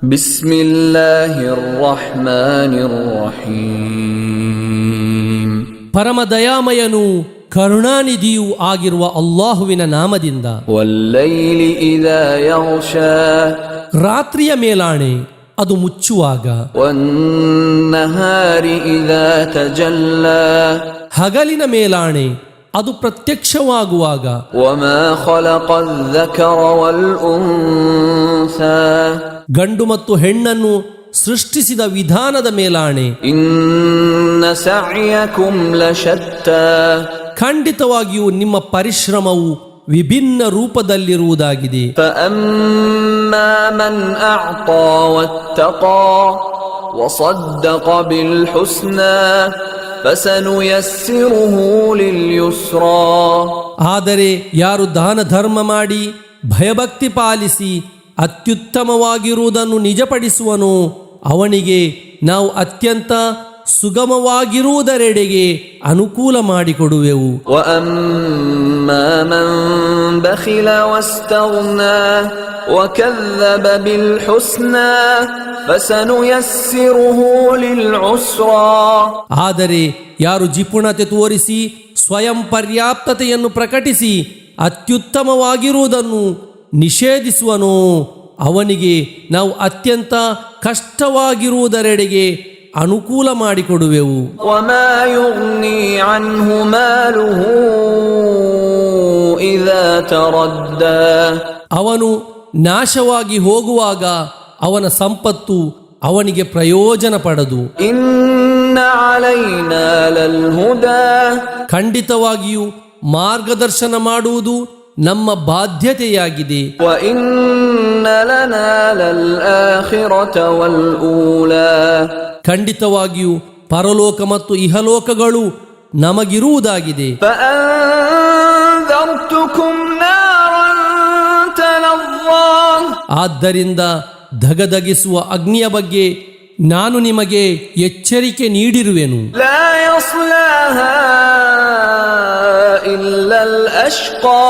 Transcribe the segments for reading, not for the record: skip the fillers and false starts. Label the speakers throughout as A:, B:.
A: ಬಿಸ್ಮಿಲ್ಲಾಹಿರ್ ರಹ್ಮಾನಿರ್ ರಹೀಮ್.
B: ಪರಮ ದಯಾಮಯನು ಕರುಣಾನಿಧಿಯೂ ಆಗಿರುವ ಅಲ್ಲಾಹುವಿನ ನಾಮದಿಂದ.
A: ವಲ್ಲೈಲಿ ಇದಾ ಯಗ್ಶಾ,
B: ರಾತ್ರಿಯ ಮೇಲಾಣೆ ಅದು ಮುಚ್ಚುವಾಗ.
A: ವನ್ನಹಾರಿ ಇದಾ ತಜಲ್ಲಾ,
B: ಹಗಲಿನ ಮೇಲಾಣೆ ಅದು ಪ್ರತ್ಯಕ್ಷವಾಗುವಾಗ.
A: ವಮಾ ಖಲಕಲ್ ذಕರ ವಲ್ ಉನ್ಸಾ,
B: ಗಂಡು ಮತ್ತು ಹೆಣ್ಣನ್ನು ಸೃಷ್ಟಿಸಿದ ವಿಧಾನದ ಮೇಲಾಣೆ.
A: ಇನ್ನ ಸಅಯಕುಂ ಲಶತ್ತಾ,
B: ಖಂಡಿತವಾಗಿಯೂ ನಿಮ್ಮ ಪರಿಶ್ರಮವು ವಿಭಿನ್ನ ರೂಪದಲ್ಲಿರುವುದಾಗಿದೆ.
A: ಫಅಮ್ಮಾ ಮನ್ ಅಅತಾ ವತ್ತಖಾ ವಸದ್ದಖ ಬಿಲ್ ಹುಸ್ನಾ ಫಸನುಯಸ್ಸಿರುಹು ಲಿಲ್ ಯುಸ್ರಾ.
B: ಆದರೆ ಯಾರು ದಾನ ಧರ್ಮ ಮಾಡಿ ಭಯಭಕ್ತಿ ಪಾಲಿಸಿ ಅತ್ಯುತ್ತಮವಾಗಿರುವುದನ್ನು ನಿಜಪಡಿಸುವನೋ ಅವನಿಗೆ ನಾವು ಅತ್ಯಂತ ಸುಗಮವಾಗಿರುವುದರೆಡೆಗೆ ಅನುಕೂಲ ಮಾಡಿಕೊಡುವೆವು.
A: ವಅಮ್ಮಾ ಮನ್ ಬಖಿಲ ವಸ್ತಗ್ನಾ ವಕذب ಬಿಲ್ ಹುಸ್ನಾ ಫಸನುಯಸ್ಸಿರುಹು ಲಿಲ್ ಉಸ್ರಾ.
B: ಆದರೆ ಯಾರು ಜಿಪುಣತೆ ತೋರಿಸಿ ಸ್ವಯಂ ಪರ್ಯಾಪ್ತತೆಯನ್ನು ಪ್ರಕಟಿಸಿ ಅತ್ಯುತ್ತಮವಾಗಿರುವುದನ್ನು ನಿಷೇಧಿಸುವನೋ ಅವನಿಗೆ ನಾವು ಅತ್ಯಂತ ಕಷ್ಟವಾಗಿರುವುದರೆಡೆಗೆ ಅನುಕೂಲ ಮಾಡಿಕೊಡುವೆವು.
A: ವಮಾ ಯುಗ್ನಿ ಅನ್ಹು ಮಾಲುಹು ಇದಾ ತರದ್ದಾ,
B: ಅವನು ನಾಶವಾಗಿ ಹೋಗುವಾಗ ಅವನ ಸಂಪತ್ತು ಅವನಿಗೆ ಪ್ರಯೋಜನ ಪಡದು.
A: ಇನ್ನ ಅಲೈನಾ ಲಲ್ ಹುದಾ,
B: ಖಂಡಿತವಾಗಿಯೂ ಮಾರ್ಗದರ್ಶನ ಮಾಡುವುದು ನಮ್ಮ ಬಾಧ್ಯತೆಯಾಗಿದೆ.
A: ವಇನ್ನ ಲನಾ ಲಲ್ ಆಖಿರತ ವಲ್ ಊಲಾ,
B: ಖಂಡಿತವಾಗಿಯೂ ಪರಲೋಕ ಮತ್ತು ಇಹಲೋಕಗಳು ನಮಗಿರುವುದಾಗಿದೆ.
A: ಫಅನ್ದರ್ತುಕುಂ ನಾರನ್ ತಲವ್ವಾ, ಆದ್ದರಿಂದ
B: ಧಗಧಗಿಸುವ ಅಗ್ನಿಯ ಬಗ್ಗೆ ನಾನು ನಿಮಗೆ ಎಚ್ಚರಿಕೆ ನೀಡಿರುವೆನು.
A: ಲಾ ಯಸ್ಲಾಹಾ ಇಲ್ಲಾ ಅಲ್ ಅಶ್ಕಾ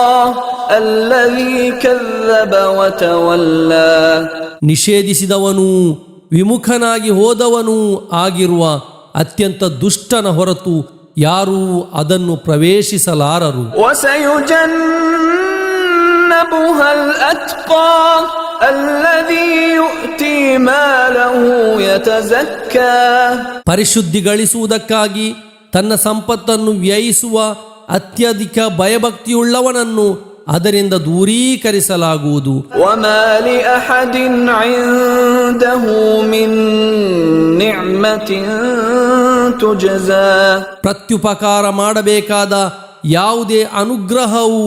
A: ಅಲ್ಲದೀ ಕذب ವತವಲ್ಲಾ,
B: ನಿಷೇಧಿಸಿದವನೂ ವಿಮುಖನಾಗಿ ಹೋದವನೂ ಆಗಿರುವ ಅತ್ಯಂತ ದುಷ್ಟನ ಹೊರತು ಯಾರೂ ಅದನ್ನು ಪ್ರವೇಶಿಸಲಾರರು.
A: ವಸಯುಜನ್ನಬುಹಾ ಅಲ್ ಅತ್ಕಾ ಅಲ್ಲದೀ ಯುಅ್ತೀ ಮಾಲಹು ಯತಜಕ್ಕಾ,
B: ಪರಿಶುದ್ಧಿ ಗಳಿಸುವುದಕ್ಕಾಗಿ ತನ್ನ ಸಂಪತ್ತನ್ನು ವ್ಯಯಿಸುವ ಅತ್ಯಧಿಕ ಭಯಭಕ್ತಿಯುಳ್ಳವನನ್ನು ಅದರಿಂದ ದೂರೀಕರಿಸಲಾಗುವುದು.
A: ವಮಾ ಲಿಅಹದಿನ್ ಇಂದಹು ಮಿನ್ ನಿಅಮತಿನ್ ತುಜಜಾ,
B: ಪ್ರತ್ಯುಪಕಾರ ಮಾಡಬೇಕಾದ ಯಾವುದೇ ಅನುಗ್ರಹವೂ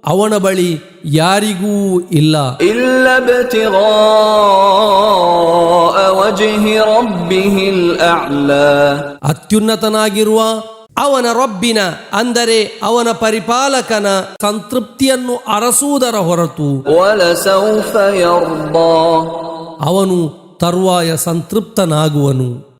B: ಅವನ ಬಳಿ ಯಾರಿಗೂ ಇಲ್ಲ.
A: ಇಲ್ಲಾ ಇಬ್ತಿಗಾಅ ವಜ್ಹಿ ರಬ್ಬಿಹಿಲ್ ಅಅ್ಲಾ,
B: ಅತ್ಯುನ್ನತನಾಗಿರುವ ಅವನ ರಬ್ಬಿನ ಅಂದರೆ ಅವನ ಪರಿಪಾಲಕನ ಸಂತೃಪ್ತಿಯನ್ನು ಅರಸುವುದರ ಹೊರತು
A: ವಲಸೌಫ ಯರ್ದಾ,
B: ಅವನು ತರುವಾಯ ಸಂತೃಪ್ತನಾಗುವನು.